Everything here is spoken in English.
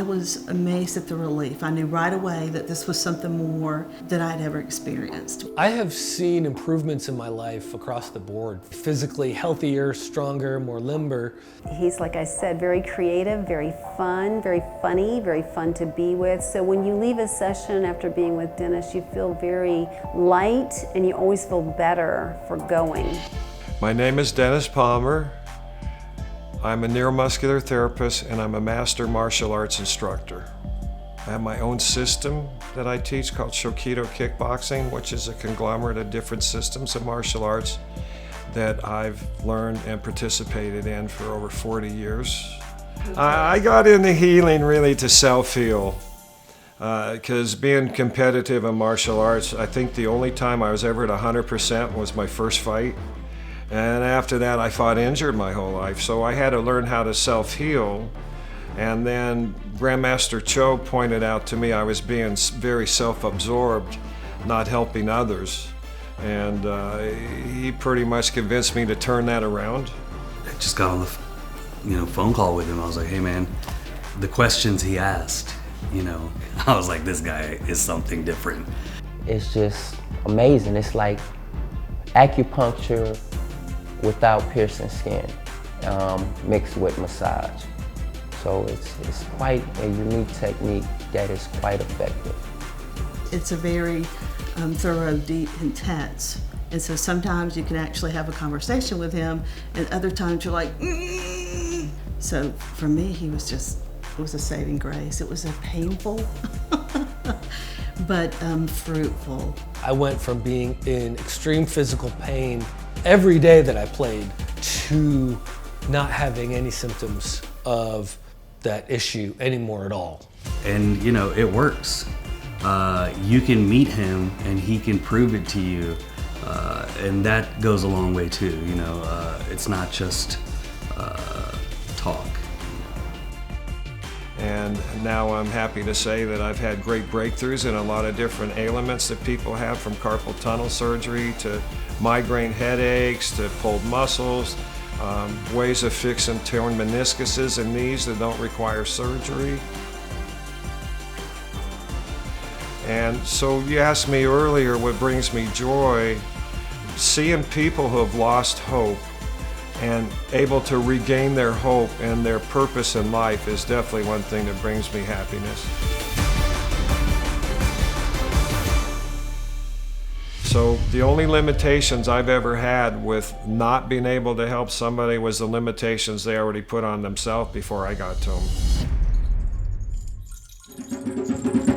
I was amazed at the relief. I knew right away that this was something more than I'd ever experienced. I have seen improvements in my life across the board. Physically healthier, stronger, more limber. He's, like I said, very creative, very fun, very funny, very fun to be with. So when you leave a session after being with Dennis, you feel very light and you always feel better for going. My name is Dennis Palmer. I'm a neuromuscular therapist and I'm a master martial arts instructor. I have my own system that I teach called Shokido Kickboxing, which is a conglomerate of different systems of martial arts that I've learned and participated in for over 40 years. I got into healing really to self-heal because being competitive in martial arts, I think the only time I was ever at 100% was my first fight. And after that, I fought injured my whole life. So I had to learn how to self-heal. And then Grandmaster Cho pointed out to me I was being very self-absorbed, not helping others. And he pretty much convinced me to turn that around. I just got on the phone call with him. I was like, hey man, the questions he asked, I was like, this guy is something different. It's just amazing. It's like acupuncture without piercing skin, mixed with massage. So it's quite a unique technique that is quite effective. It's a very thorough, deep, intense. And so sometimes you can actually have a conversation with him, and other times you're like, mm. So for me, it was a saving grace. It was a painful, but fruitful. I went from being in extreme physical pain every day that I played to not having any symptoms of that issue anymore at all. And it works. You can meet him and he can prove it to you. And that goes a long way too. It's not just talk. And now I'm happy to say that I've had great breakthroughs in a lot of different ailments that people have, from carpal tunnel surgery to migraine headaches to pulled muscles, ways of fixing torn meniscuses and knees that don't require surgery. And so you asked me earlier what brings me joy. Seeing people who have lost hope and able to regain their hope and their purpose in life is definitely one thing that brings me happiness. So the only limitations I've ever had with not being able to help somebody was the limitations they already put on themselves before I got to them.